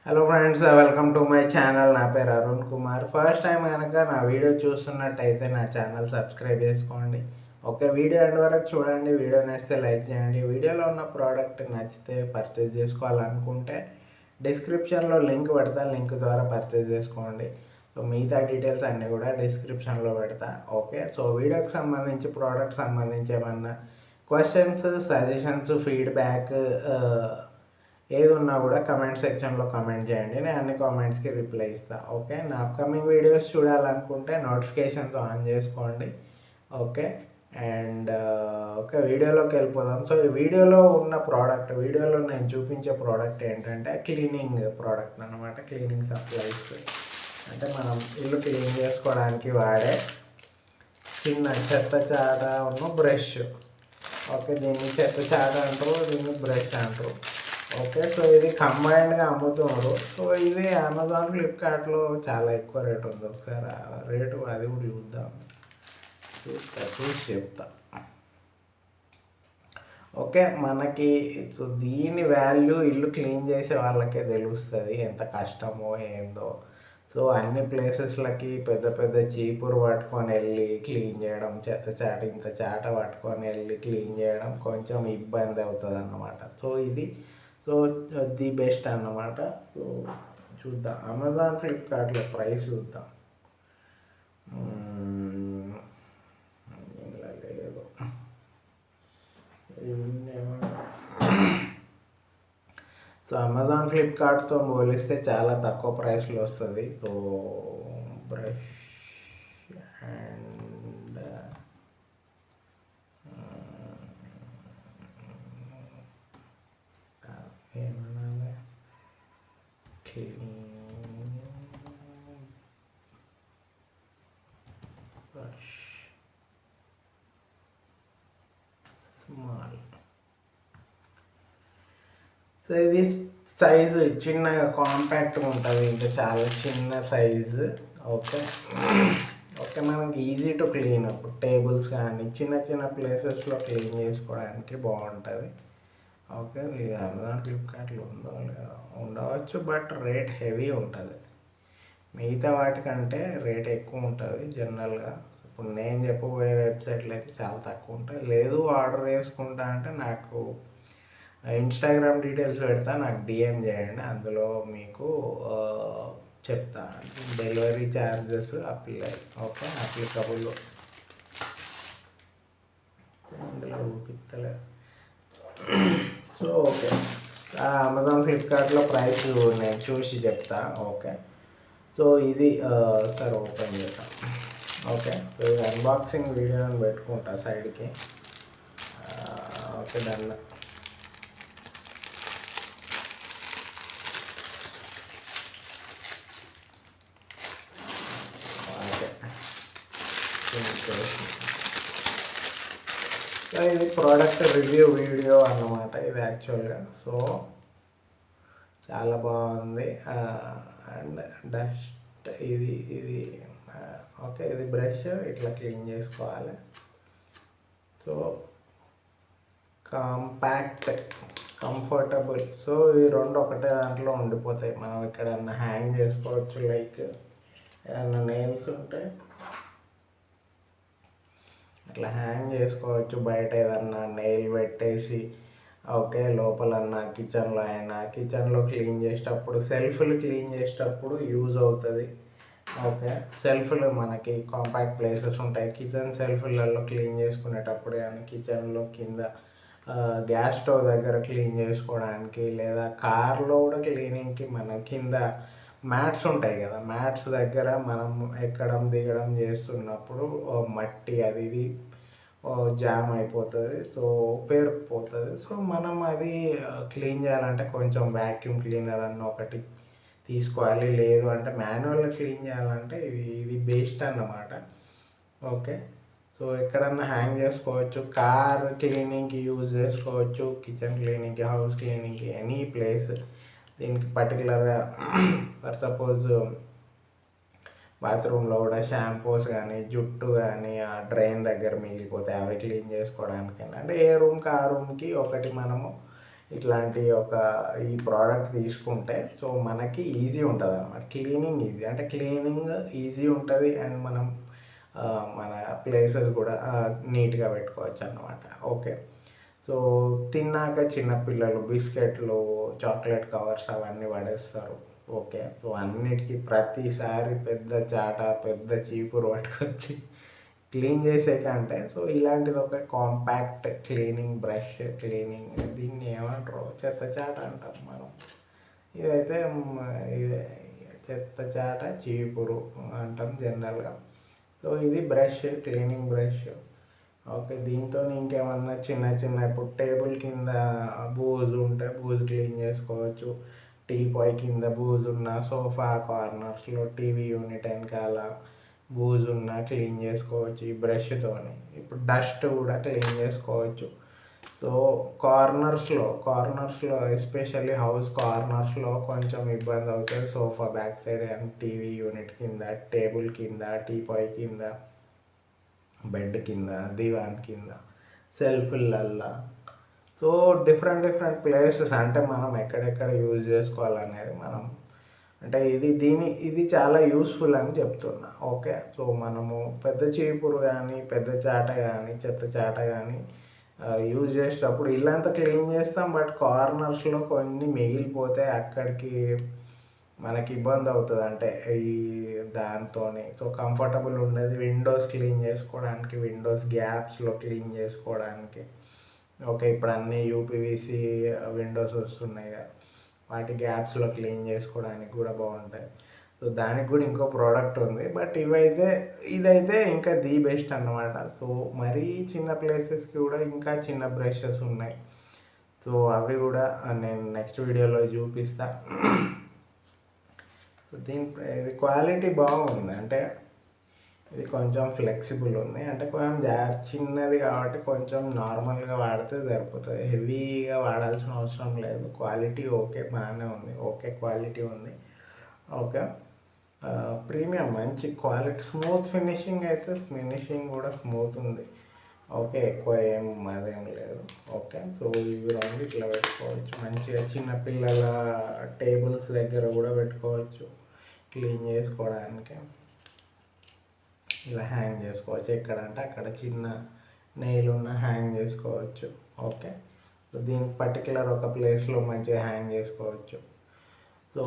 Hello friends, welcome to my channel. నా పేరు Arun Kumar. First time కనుక నా వీడియో చూస్తున్నట్టయితే నా ఛానల్ సబ్స్క్రైబ్ చేసుకోండి. ఓకే, వీడియో ఎండ్ వరకు చూడండి. వీడియో నచ్చితే లైక్ చేయండి. వీడియోలో ఉన్న ప్రోడక్ట్ నచ్చితే పర్చేజ్ చేసుకోవాలనుకుంటే డిస్క్రిప్షన్లో లింక్ పెడతా, లింక్ ద్వారా పర్చేజ్ చేసుకోండి. సో మిగతా డీటెయిల్స్ అన్నీ కూడా డిస్క్రిప్షన్లో పెడతా. ఓకే, సో వీడియోకి సంబంధించి ప్రోడక్ట్ సంబంధించి ఏమన్నా క్వశ్చన్స్, సజెషన్స్, ఫీడ్బ్యాక్ ఏది ఉన్నా కూడా కమెంట్ సెక్షన్లో కమెంట్ చేయండి. నేను అన్ని కామెంట్స్కి రిప్లై ఇస్తాను. ఓకే, నా అప్కమింగ్ వీడియోస్ చూడాలనుకుంటే నోటిఫికేషన్స్ ఆన్ చేసుకోండి. ఓకే, అండ్ ఓకే, వీడియోలోకి వెళ్ళిపోదాం. సో ఈ వీడియోలో ఉన్న ప్రోడక్ట్, వీడియోలో నేను చూపించే ప్రోడక్ట్ ఏంటంటే క్లీనింగ్ ప్రోడక్ట్ అనమాట. క్లీనింగ్ సప్లైస్ అంటే మనం ఇల్లు క్లీన్ చేసుకోవడానికి వాడే చిన్న చెత్త చాట ఉన్న బ్రష్. ఓకే, దీన్ని చెత్త చాట అంటారు, దీన్ని బ్రష్ అంటారు. ఓకే, సో ఇది కంబైన్డ్గా అమ్ముతున్నారు. సో ఇది అమెజాన్, ఫ్లిప్కార్ట్లో చాలా ఎక్కువ రేట్ ఉంది. ఒకసారి రేటు అది కూడా చూద్దాం. చూసి చెప్తా. ఓకే, మనకి సో దీని వాల్యూ ఇల్లు క్లీన్ చేసే వాళ్ళకే తెలుస్తుంది ఎంత కష్టమో ఏందో. సో అన్ని ప్లేసెస్లకి పెద్ద పెద్ద చీపురు పట్టుకొని వెళ్ళి క్లీన్ చేయడం, చెత్త చాట ఇంత చాట పట్టుకొని వెళ్ళి క్లీన్ చేయడం కొంచెం ఇబ్బంది అవుతుంది అన్నమాట. సో ఇది సో ది బెస్ట్ అన్నమాట. సో చూద్దాం, అమెజాన్, ఫ్లిప్కార్ట్లో ప్రైస్ చూద్దాం. ఇలా లేదు, సో అమెజాన్, ఫ్లిప్కార్ట్తో పోలిస్తే చాలా తక్కువ ప్రైస్లో వస్తుంది. సో బ్రష్ అండ్ ఏమన్నా బ్రష్ స్మాల్. సో ఇది సైజు చిన్నగా కాంపాక్ట్గా ఉంటుంది, ఇంకా చాలా చిన్న సైజు. ఓకే ఓకే, మనకి ఈజీ టు క్లీన్. టేబుల్స్ కానీ చిన్న చిన్న ప్లేసెస్లో క్లీన్ చేసుకోవడానికి బాగుంటుంది. ఓకే, ఇది అమెజాన్, ఫ్లిప్కార్ట్లో ఉందో లేదా ఉండవచ్చు, బట్ రేట్ హెవీ ఉంటుంది. మిగతా వాటికంటే రేట్ ఎక్కువ ఉంటుంది జనరల్గా. ఇప్పుడు నేను చెప్పబోయే వెబ్సైట్లు అయితే చాలా తక్కువ ఉంటాయి. లేదు ఆర్డర్ చేసుకుంటా అంటే నాకు ఇన్స్టాగ్రామ్ డీటెయిల్స్ పెడతా, నాకు డిఎం చేయండి. అందులో మీకు చెప్తా డెలివరీ ఛార్జెస్ ఓకే అప్లికబుల్. అందులో చూపిస్తలేదు. సో ఓకే, అమెజాన్, ఫ్లిప్కార్ట్లో ప్రైస్ నేను చూసి చెప్తా. ఓకే, సో ఇది సరే ఓపెన్ చేద్దాం. ఓకే, సో ఇది అన్బాక్సింగ్ వీడియో అని పెట్టుకుంటా సైడ్కి. Okay, done. సో ఇది ప్రోడక్ట్ రివ్యూ వీడియో అన్నమాట ఇది యాక్చువల్గా. సో చాలా బాగుంది. అండ్ డస్ట్ ఇది ఓకే, ఇది బ్రష్ ఇట్లా క్లీన్ చేసుకోవాలి. So compact, comfortable. సో ఇవి రెండు ఒకటే దాంట్లో ఉండిపోతాయి. మనం ఎక్కడన్నా హ్యాంగ్ చేసుకోవచ్చు. లైక్ ఏదన్నా నెయిల్స్ ఉంటే అట్లా హ్యాంగ్ చేసుకోవచ్చు. బయట ఏదన్నా నెయిల్ పెట్టేసి ఓకే, లోపలన్నా కిచెన్లో అయినా, కిచెన్లో క్లీన్ చేసేటప్పుడు, సెల్ఫ్లు క్లీన్ చేసేటప్పుడు యూజ్ అవుతుంది. ఓకే, సెల్ఫ్లు మనకి కాంపాక్ట్ ప్లేసెస్ ఉంటాయి. కిచెన్ సెల్ఫ్లలో క్లీన్ చేసుకునేటప్పుడు కానీ, కిచెన్లో కింద గ్యాస్ స్టవ్ దగ్గర క్లీన్ చేసుకోవడానికి, లేదా కార్లో కూడా క్లీనింగ్కి మన కింద మ్యాట్స్ ఉంటాయి కదా, మ్యాట్స్ దగ్గర మనం ఎక్కడం దిగడం చేస్తున్నప్పుడు మట్టి అది ఇది జామ్ అయిపోతుంది. సో పేరుకుపోతుంది. సో మనం అది క్లీన్ చేయాలంటే కొంచెం వ్యాక్యూమ్ క్లీనర్ అన్న ఒకటి తీసుకోవాలి. లేదు అంటే మాన్యువల్గా క్లీన్ చేయాలంటే ఇది బెస్ట్ అన్నమాట. ఓకే, సో ఎక్కడన్నా హ్యాంగ్ చేసుకోవచ్చు. కార్ క్లీనింగ్కి యూజ్ చేసుకోవచ్చు, కిచెన్ క్లీనింగ్కి, హౌస్ క్లీనింగ్కి, ఎనీ ప్లేస్. దీనికి పర్టికులర్గా ఫర్ సపోజ్ బాత్రూంలో కూడా షాంపూస్ కానీ, జుట్టు కానీ ఆ డ్రైన్ దగ్గర మిగిలిపోతే అవి క్లీన్ చేసుకోవడానికైనా, అంటే ఏ రూమ్కి ఆ రూమ్కి ఒకటి మనము ఇట్లాంటి ఈ ప్రోడక్ట్ తీసుకుంటే సో మనకి ఈజీ ఉంటుంది అన్నమాట. క్లీనింగ్ ఈజీ, అంటే క్లీనింగ్ ఈజీ ఉంటుంది అండ్ మనం మన ప్లేసెస్ కూడా నీట్గా పెట్టుకోవచ్చు అన్నమాట. ఓకే, సో తిన్నాక చిన్నపిల్లలు బిస్కెట్లు, చాక్లెట్ కవర్స్ అవన్నీ పడేస్తారు. ఓకే, సో అన్నిటికీ ప్రతిసారి పెద్ద చాట, పెద్ద చీపురు పట్టుకొచ్చి క్లీన్ చేసే కంటే సో ఇలాంటిది ఒక కాంపాక్ట్ క్లీనింగ్ బ్రష్, క్లీనింగ్ దీన్ని ఏమంటారు, చెత్త చాట అంటాం మనం. ఇదైతే ఇది చెత్త చాట, చీపురు అంటాం జనరల్గా. సో ఇది బ్రష్, క్లీనింగ్ బ్రష్. ఓకే, దీంతో ఇంకేమన్నా చిన్న చిన్న ఇప్పుడు టేబుల్ కింద బూజు ఉంటే బూజు క్లీన్ చేసుకోవచ్చు. టీపాయ్ కింద బూజు ఉన్న, సోఫా కార్నర్స్లో, టీవీ యూనిట్ వెనకాల బూజు ఉన్న క్లీన్ చేసుకోవచ్చు ఈ బ్రష్తోని. ఇప్పుడు డస్ట్ కూడా క్లీన్ చేసుకోవచ్చు. సో కార్నర్స్లో ఎస్పెషల్లీ హౌస్ కార్నర్స్లో కొంచెం ఇబ్బంది అవుతుంది. సోఫా బ్యాక్ సైడ్ కానీ, టీవీ యూనిట్ కింద, టేబుల్ కింద, టీపాయ్ కింద, బెడ్ కింద, దివాన్ కింద, సెల్ఫ్లల్లా. సో డిఫరెంట్ ప్లేసెస్, అంటే మనం ఎక్కడెక్కడ యూజ్ చేసుకోవాలనేది మనం, అంటే ఇది చాలా యూస్ఫుల్ అని చెప్తున్నా. ఓకే, సో మనము పెద్ద చీపురు కానీ, పెద్ద చాట కానీ, చెత్త చాట కానీ యూజ్ చేసేటప్పుడు ఇల్లంతా క్లీన్ చేస్తాం, బట్ కార్నర్స్లో కొన్ని మిగిలిపోతే అక్కడికి మనకి ఇబ్బంది అవుతుంది. అంటే ఈ దాంతో సో కంఫర్టబుల్ ఉండదు. విండోస్ క్లీన్ చేసుకోవడానికి, విండోస్ గ్యాప్స్లో క్లీన్ చేసుకోవడానికి. ఓకే, ఇప్పుడు అన్నీ యూపీవీసీ విండోస్ వస్తున్నాయి కదా, వాటి గ్యాప్స్లో క్లీన్ చేసుకోవడానికి కూడా బాగుంటాయి. సో దానికి కూడా ఇంకో ప్రోడక్ట్ ఉంది, బట్ ఇదైతే ఇంకా ది బెస్ట్ అన్నమాట. సో మరీ చిన్న ప్లేసెస్కి కూడా ఇంకా చిన్న బ్రషెస్ ఉన్నాయి. సో అవి కూడా నేను నెక్స్ట్ వీడియోలో చూపిస్తా. సో ఇది క్వాలిటీ బాగుంది, అంటే ఇది కొంచెం ఫ్లెక్సిబుల్ ఉంది, అంటే కొంచెం చిన్నది కాబట్టి కొంచెం నార్మల్గా వాడితే సరిపోతుంది. హెవీగా వాడాల్సిన అవసరం లేదు. క్వాలిటీ ఓకే, బాగానే ఉంది, ఓకే క్వాలిటీ ఉంది. ఓకే, ప్రీమియం మంచి క్వాలిటీ, స్మూత్ ఫినిషింగ్ అయితే ఫినిషింగ్ కూడా స్మూత్ ఉంది. ఓకే, ఎక్కువ అదేం లేదు. ఓకే, సో ఇవి రెండు ఇట్లా పెట్టుకోవచ్చు మంచిగా. చిన్నపిల్లల టేబుల్స్ దగ్గర కూడా పెట్టుకోవచ్చు క్లీన్ చేసుకోవడానికి. ఇలా హ్యాంగ్ చేసుకోవచ్చు, ఎక్కడంటే అక్కడ చిన్న నెయిల్ ఉన్న హ్యాంగ్ చేసుకోవచ్చు. ఓకే, సో దీనికి పర్టికులర్ ఒక ప్లేస్లో మంచిగా హ్యాంగ్ చేసుకోవచ్చు. సో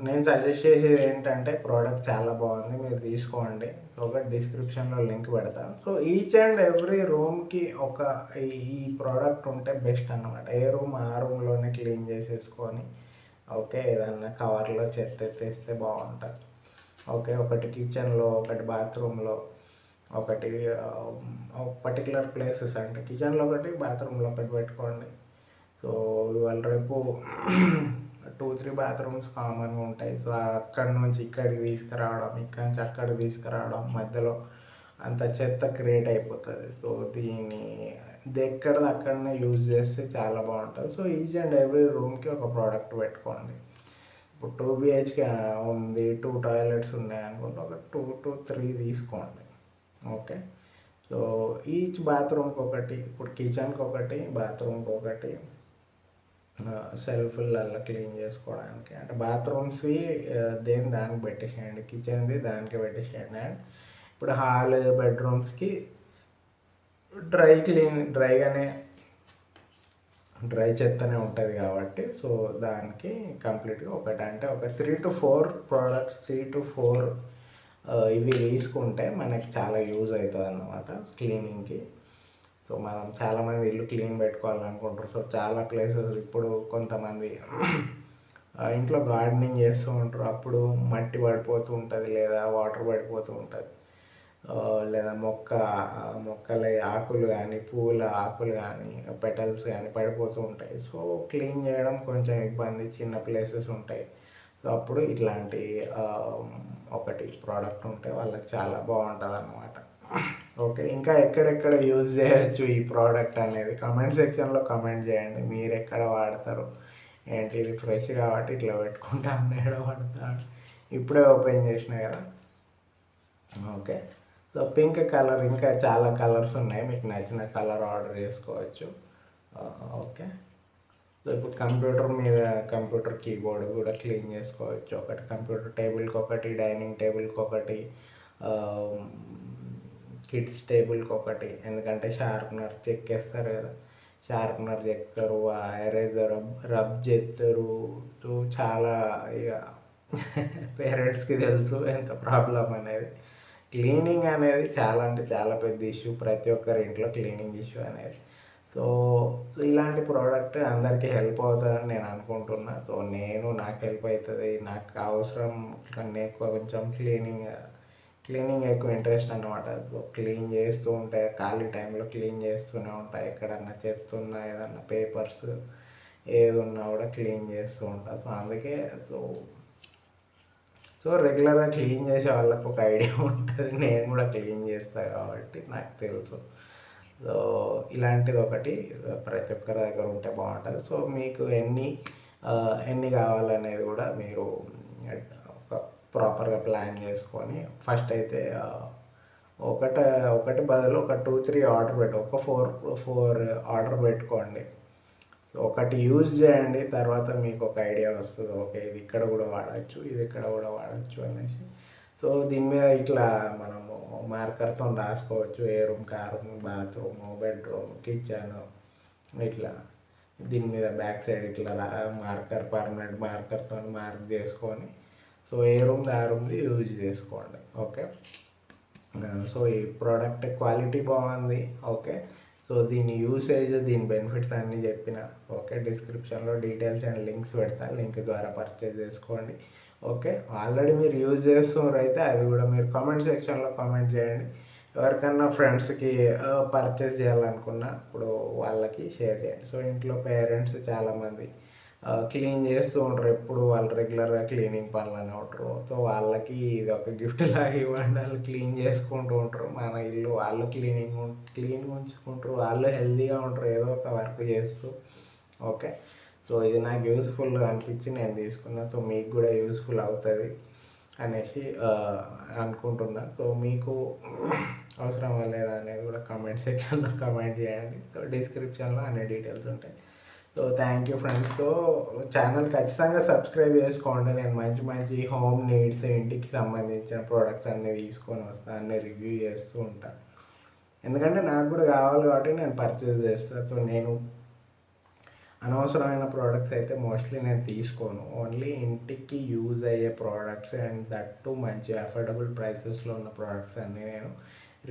నేను సజెస్ట్ చేసేది ఏంటంటే ప్రోడక్ట్ చాలా బాగుంది, మీరు తీసుకోండి. సో ఒక డిస్క్రిప్షన్లో లింక్ పెడతా. సో ఈచ్ అండ్ ఎవ్రీ రూమ్కి ఈ ప్రోడక్ట్ ఉంటే బెస్ట్ అన్నమాట. ఏ రూమ్ ఆ రూమ్లోనే క్లీన్ చేసేసుకొని, ఓకే, ఏదన్నా కవర్లో చెత్త ఎత్తేస్తే బాగుంటుంది. ఓకే, ఒకటి కిచెన్లో, ఒకటి బాత్రూంలో, ఒకటి పర్టికులర్ ప్లేసెస్, అంటే కిచెన్లో ఒకటి, బాత్రూంలో ఒకటి పెట్టుకోండి. సో ఇవాళ రేపు 2-3 బాత్రూమ్స్ కామన్గా ఉంటాయి. సో అక్కడి నుంచి ఇక్కడికి తీసుకురావడం, ఇక్కడి నుంచి అక్కడికి తీసుకురావడం, మధ్యలో అంత చెత్త క్రియేట్ అయిపోతుంది. సో ఇది ఎక్కడిది అక్కడనే యూజ్ చేస్తే చాలా బాగుంటుంది. సో ఈచ్ అండ్ ఎవ్రీ రూమ్కి ఒక ప్రోడక్ట్ పెట్టుకోండి. ఇప్పుడు 2 BHK ఉంది, 2 టాయిలెట్స్ ఉన్నాయి అనుకుంటే ఒక 2 to 3 తీసుకోండి. ఓకే, సో ఈచ్ బాత్రూమ్కి ఒకటి, ఇప్పుడు కిచెన్కి ఒకటి, బాత్రూమ్కి ఒకటి, సెల్ఫ్లలో క్లీన్ చేసుకోవడానికి. అంటే బాత్రూమ్స్వి దానికి పెట్టేసేయండి, కిచెన్ది దానికి పెట్టేసేయండి. అండ్ ఇప్పుడు హాల్, బెడ్రూమ్స్కి డ్రైగానే డ్రై చెత్తనే ఉంటుంది కాబట్టి సో దానికి కంప్లీట్గా ఒకటి, అంటే ఒక 3 to 4 ప్రోడక్ట్స్, 3 to 4 ఇవి తీసుకుంటే మనకి చాలా యూజ్ అవుతుంది అన్నమాట క్లీనింగ్కి. సో మనం చాలామంది ఇల్లు క్లీన్ పెట్టుకోవాలనుకుంటారు. సో చాలా ప్లేసెస్, ఇప్పుడు కొంతమంది ఇంట్లో గార్డెనింగ్ చేస్తూ ఉంటారు, అప్పుడు మట్టి పడిపోతూ ఉంటుంది, లేదా వాటర్ పడిపోతూ ఉంటుంది, లేదా మొక్కల ఆకులు కానీ, పూల ఆకులు కానీ, పెటల్స్ కానీ పడిపోతూ ఉంటాయి. సో క్లీన్ చేయడం కొంచెం ఇబ్బంది, చిన్న ప్లేసెస్ ఉంటాయి. సో అప్పుడు ఇట్లాంటి ఒకటి ప్రోడక్ట్ ఉంటే వాళ్ళకి చాలా బాగుంటుంది అన్నమాట. ఓకే, ఇంకా ఎక్కడెక్కడ యూజ్ చేయొచ్చు ఈ ప్రోడక్ట్ అనేది కమెంట్ సెక్షన్లో కమెంట్ చేయండి. మీరు ఎక్కడ వాడతారు ఏంటి? ఇది ఫ్రెష్ కాబట్టి ఇట్లా పెట్టుకుంటాను, ఎక్కడ వాడతాను, ఇప్పుడే ఓపెన్ చేసిన కదా. ఓకే, సో పింక్ కలర్, ఇంకా చాలా కలర్స్ ఉన్నాయి, మీకు నచ్చిన కలర్ ఆర్డర్ చేసుకోవచ్చు. ఓకే, సో ఇప్పుడు కంప్యూటర్ కీబోర్డ్ కూడా క్లీన్ చేసుకోవచ్చు. ఒకటి కంప్యూటర్ టేబుల్కి ఒకటి, డైనింగ్ టేబుల్కి ఒకటి, కిడ్స్ టేబుల్కి ఒకటి. ఎందుకంటే షార్ప్నర్ చెక్కేస్తారు కదా, షార్ప్నర్ చెప్తారు, ఆ ఎరేజర్ రబ్ చేస్తారు. సో చాలా ఇక పేరెంట్స్కి తెలుసు ఎంత ప్రాబ్లం అనేది. క్లీనింగ్ అనేది చాలా అంటే చాలా పెద్ద ఇష్యూ, ప్రతి ఒక్కరి ఇంట్లో క్లీనింగ్ ఇష్యూ అనేది. సో సో ఇలాంటి ప్రోడక్ట్ అందరికీ హెల్ప్ అవుతుందని నేను అనుకుంటున్నా. సో నాకు హెల్ప్ అవుతుంది, నాకు అవసరం కన్నా ఎక్కువ కొంచెం క్లీనింగ్ ఎక్కువ ఇంట్రెస్ట్ అనమాట. సో క్లీన్ చేస్తూ ఉంటే ఖాళీ టైంలో క్లీన్ చేస్తూనే ఉంటాయి. ఎక్కడన్నా చెత్త ఉన్నా, ఏదన్నా పేపర్స్ ఏది ఉన్నా కూడా క్లీన్ చేస్తూ ఉంటా. సో అందుకే సో రెగ్యులర్గా క్లీన్ చేసే వాళ్ళకు ఒక ఐడియా ఉంటుంది. నేను కూడా క్లీన్ చేస్తాను కాబట్టి నాకు తెలుసు. సో ఇలాంటిది ఒకటి ప్రతి ఒక్కరి దగ్గర ఉంటే బాగుంటుంది. సో మీకు ఎన్ని కావాలనేది కూడా మీరు ఒక ప్రాపర్గా ప్లాన్ చేసుకొని ఫస్ట్ అయితే ఒకటి బదులు ఒక 2-3 ఆర్డర్ ఒక ఫోర్ ఆర్డర్ పెట్టుకోండి. సో ఒకటి యూజ్ చేయండి, తర్వాత మీకు ఒక ఐడియా వస్తుంది, ఓకే ఇది ఇక్కడ కూడా వాడచ్చు, ఇది ఇక్కడ కూడా వాడచ్చు అనేసి. సో దీని మీద ఇట్లా మనము మార్కర్తో రాసుకోవచ్చు, ఏ రూమ్కి ఆ రూమ్, బాత్రూమ్, బెడ్రూమ్, కిచెన్, ఇట్లా దీని మీద బ్యాక్ సైడ్ ఇట్లా పర్మనెంట్ మార్కర్తో మార్క్ చేసుకొని సో ఏ రూమ్ది ఆ రూమ్ది యూజ్ చేసుకోండి. ఓకే. సో ఈ ప్రోడక్ట్ క్వాలిటీ బాగుంది. ఓకే. సో దీని యూసేజ్, దీని బెనిఫిట్స్ అన్నీ చెప్పిన. ఓకే. డిస్క్రిప్షన్లో డీటెయిల్స్ అండ్ లింక్స్ పెడతాను, లింక్ ద్వారా పర్చేజ్ చేసుకోండి. ఓకే. ఆల్రెడీ మీరు యూజ్ చేస్తున్నారు అయితే అది కూడా మీరు కామెంట్ సెక్షన్లో కామెంట్ చేయండి. ఎవరికన్నా ఫ్రెండ్స్కి పర్చేజ్ చేయాలనుకున్నా ఇప్పుడు వాళ్ళకి షేర్ చేయండి. సో ఇంట్లో పేరెంట్స్ చాలామంది క్లీన్ చేస్తూ ఉంటారు, ఎప్పుడు వాళ్ళు రెగ్యులర్గా క్లీనింగ్ పనులనే ఉంటారు. సో వాళ్ళకి ఇది ఒక గిఫ్ట్ లాగా ఇవ్వండి. వాళ్ళు క్లీన్ చేసుకుంటూ ఉంటారు మన ఇల్లు, వాళ్ళు క్లీన్ ఉంచుకుంటారు, వాళ్ళు హెల్తీగా ఉంటారు ఏదో ఒక వర్క్ చేస్తూ. ఓకే. సో ఇది నాకు యూస్ఫుల్గా అనిపించి నేను తీసుకున్నా. సో మీకు కూడా యూస్ఫుల్ అవుతుంది అనేసి అనుకుంటున్నా. సో మీకు అవసరమా లేదా అనేది కూడా కామెంట్ సెక్షన్లో కామెంట్ చేయండి. సో డిస్క్రిప్షన్లో అన్ని డీటెయిల్స్ ఉంటాయి. So thank you friends. So channel ఖచ్చితంగా సబ్స్క్రైబ్ చేసుకోండి. నేను మంచి మంచి హోమ్ నీడ్స్, ఇంటికి సంబంధించిన ప్రోడక్ట్స్ అన్నీ తీసుకొని వస్తాను, అన్నీ రివ్యూ చేస్తూ ఉంటాను. ఎందుకంటే నాకు కూడా కావాలి కాబట్టి నేను పర్చేస్ చేస్తాను. సో నేను అనవసరమైన ప్రోడక్ట్స్ అయితే మోస్ట్లీ నేను తీసుకోను. ఓన్లీ ఇంటికి యూజ్ అయ్యే ప్రోడక్ట్స్ అండ్ దట్టు మంచి అఫోర్డబుల్ ప్రైసెస్లో ఉన్న ప్రోడక్ట్స్ అన్నీ నేను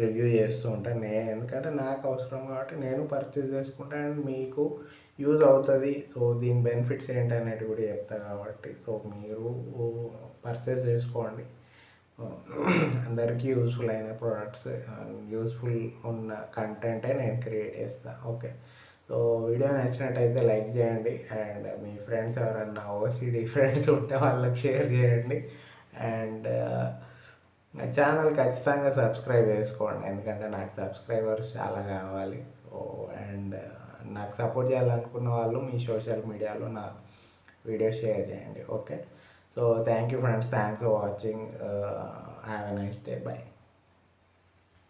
రివ్యూ చేస్తూ ఉంటాను. ఎందుకంటే నాకు అవసరం కాబట్టి నేను పర్చేస్ చేసుకుంటాను అండ్ మీకు యూజ్ అవుతుంది. సో దీని బెనిఫిట్స్ ఏంటి అనేది కూడా చెప్తాను కాబట్టి సో మీరు పర్చేస్ చేసుకోండి. అందరికీ యూస్ఫుల్ అయిన ప్రోడక్ట్స్, యూస్ఫుల్ ఉన్న కంటెంటే నేను క్రియేట్ చేస్తాను. ఓకే. సో వీడియో నచ్చినట్టయితే లైక్ చేయండి అండ్ మీ ఫ్రెండ్స్ ఎవరన్నా ఓసిడి ఫ్రెండ్స్ ఉంటే వాళ్ళకి షేర్ చేయండి అండ్ ఛానల్ ఖచ్చితంగా సబ్స్క్రైబ్ చేసుకోండి, ఎందుకంటే నాకు సబ్స్క్రైబర్స్ చాలా కావాలి. సో అండ్ నాకు సపోర్ట్ చేయాలనుకున్న వాళ్ళు మీ సోషల్ మీడియాలో నా వీడియో షేర్ చేయండి. Okay. So thank you friends, thanks for watching, have a nice day, by.